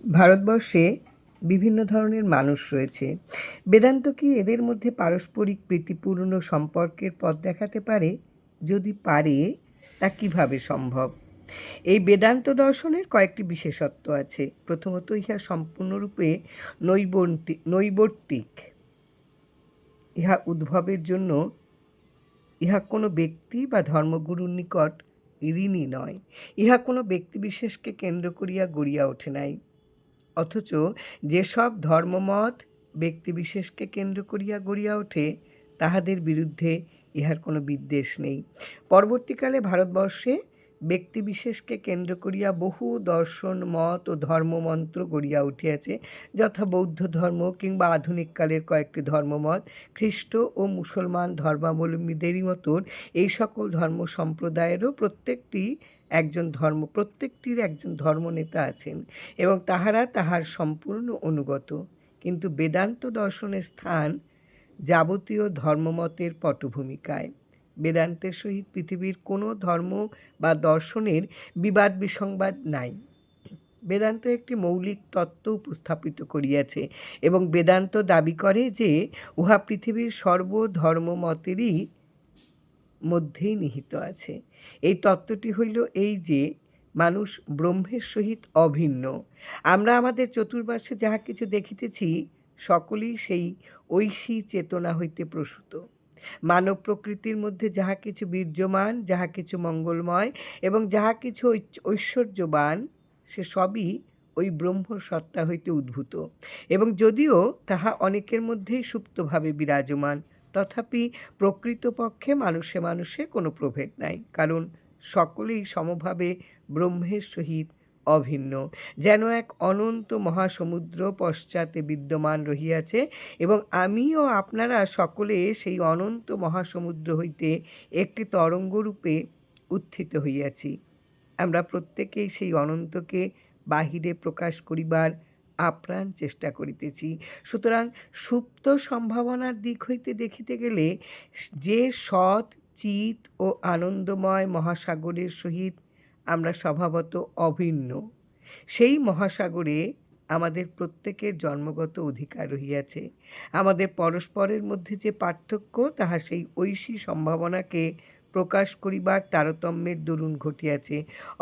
ভারতবর্ষে বিভিন্ন ধরনের মানুষ রয়েছে। বেদান্ত কি এদের মধ্যে পারস্পরিক প্রীতিপূর্ণ সম্পর্কের পথ দেখাতে পারে? যদি পারে, তা কিভাবে সম্ভব? এই বেদান্ত দর্শনের কয়েকটি বিশেষত্ব আছে। প্রথমত, ইহা সম্পূর্ণরূপে নৈবর্তিক। ইহা উদ্ভবের জন্য ইহা কোনো ব্যক্তি বা ধর্মগুরুর নিকট ঋণী নয়। ইহা কোনো ব্যক্তিবিশেষকে কেন্দ্র করিয়া গড়িয়া ওঠে নাই। অথচ যেসব ধর্মমত ব্যক্তিবিশেষকে কেন্দ্র করিয়া গড়িয়া ওঠে, তাহাদের বিরুদ্ধে ইহার কোনো বিদ্বেষ নেই। পরবর্তীকালে ভারতবর্ষে ব্যক্তিবিশেষকে কেন্দ্র করিয়া বহু দর্শন, মত ও ধর্মমন্ত্র গড়িয়া উঠিয়াছে, যথা বৌদ্ধ ধর্ম কিংবা আধুনিককালের কয়েকটি ধর্মমত। খ্রিস্ট ও মুসলমান ধর্মাবলম্বীদেরই মতন এই সকল ধর্ম সম্প্রদায়েরও প্রত্যেকটির একজন ধর্মনেতা আছেন এবং তাহারা তাহার সম্পূর্ণ অনুগত। কিন্তু বেদান্ত দর্শনের স্থান যাবতীয় ধর্মমতের পটভূমিকায়। বেদান্তের সহিত পৃথিবীর কোনো ধর্ম বা দর্শনের বিবাদ বিসংবাদ নাই। বেদান্ত একটি মৌলিক তত্ত্ব উপস্থাপিত করিয়াছে এবং বেদান্ত দাবি করে যে উহা পৃথিবীর সর্বধর্মমতেরই মধ্যেই নিহিত আছে। এই তত্ত্বটি হইল এই যে মানুষ ব্রহ্মের সহিত অভিন্ন। আমরা আমাদের চতুর্পার্শ্বে যাহা কিছু দেখিতেছি, সকলেই সেই ঐশী চেতনা হইতে প্রসূত। মানব প্রকৃতির মধ্যে যাহা কিছু বীর্যমান, যাহা কিছু মঙ্গলময় এবং যাহা কিছু ঐশ্বর্যবান, সে সবই ওই ব্রহ্মসত্তা হইতে উদ্ভূত। এবং যদিও তাহা অনেকের মধ্যেই সুপ্তভাবে বিরাজমান, তথাপি প্রকৃতপক্ষে মানুষে মানুষে কোনো প্রভেদ নাই, কারণ সকলেই সমভাবে ব্রহ্মের সহিত অভিন্ন। যেন এক অনন্ত মহাসমুদ্র পশ্চাতে বিদ্যমান রহিয়াছে এবং আমি ও আপনারা সকলে সেই অনন্ত মহাসমুদ্র হইতে একটি তরঙ্গরূপে উত্থিত হইয়াছি। আমরা প্রত্যেকেই সেই অনন্তকে বাহিরে প্রকাশ করিবার আপ্রাণ চেষ্টা করিতেছি। সুতরাং সুপ্ত সম্ভাবনার দিক হইতে দেখিতে গেলে যে সৎ, চিৎ ও আনন্দময় মহাসাগরের সহিত আমরা স্বভাবত অভিন্ন, সেই মহাসাগরে আমাদের প্রত্যেকের জন্মগত অধিকার রহিয়াছে। আমাদের পরস্পরের মধ্যে যে পার্থক্য, তাহা সেই ঐশী সম্ভাবনাকে প্রকাশ করিবার তারতম্যের দরুন ঘটিয়াছে।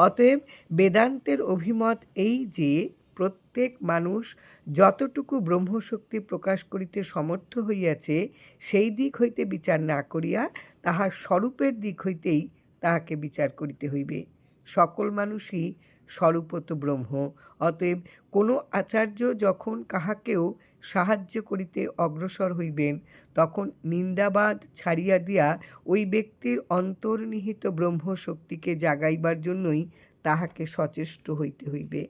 অতএব বেদান্তের অভিমত এই যে প্রত্যেক মানুষ যতটুকু ব্রহ্মশক্তি প্রকাশ করিতে সমর্থ হইয়াছে, সেই দিক হইতে বিচার না করিয়া তাহার স্বরূপের দিক হইতেই তাহাকে বিচার করিতে হইবে। সকল মানুষই স্বরূপত ব্রহ্ম। অতএব কোনো আচার্য যখন কাহাকেও সাহায্য করিতে অগ্রসর হইবেন, তখন নিন্দাবাদ ছাড়িয়া দিয়া ওই ব্যক্তির অন্তর্নিহিত ব্রহ্মশক্তিকে জাগাইবার জন্যই তাহাকে সচেষ্ট হইতে হইবে।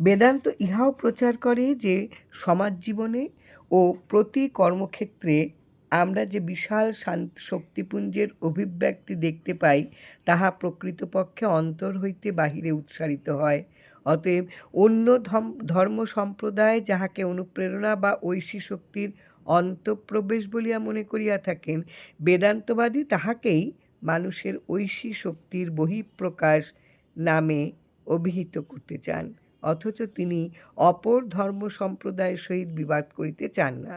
বেদান্ত ইহাও প্রচার করে যে সমাজ জীবনে ও প্রতি কর্মক্ষেত্রে আমরা যে বিশাল শক্তিপুঞ্জের অভিব্যক্তি দেখতে পাই, তাহা প্রকৃতপক্ষে অন্তর হইতে বাহিরে উৎসারিত হয়। অতএব অন্য ধর্ম সম্প্রদায় যাহাকে অনুপ্রেরণা বা ঐশী শক্তির অন্তঃপ্রবেশ বলিয়া মনে করিয়া থাকেন, বেদান্তবাদী তাহাকেই মানুষের ঐশী শক্তির বহিঃপ্রকাশ নামে অভিহিত করতে চান। অথচ তিনি অপর ধর্ম সম্প্রদায়ের সহিত বিবাদ করিতে চান না।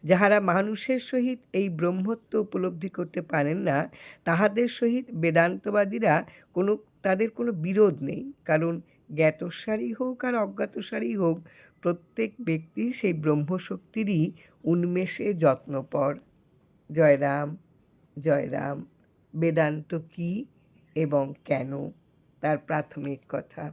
যাহারা মানুষের সহিত এই ব্রহ্মত্ব উপলব্ধি করতে পারেন না, তাহাদের সহিত বেদান্তবাদীরা তাদের কোনো বিরোধ নেই, কারণ জ্ঞাতসারী হোক আর অজ্ঞাতসারী হোক, প্রত্যেক ব্যক্তি সেই ব্রহ্মশক্তিরই উন্মেষে যত্নপর। জয় রাম, জয় রাম। বেদান্ত কী এবং কেন, তার প্রাথমিক কথা।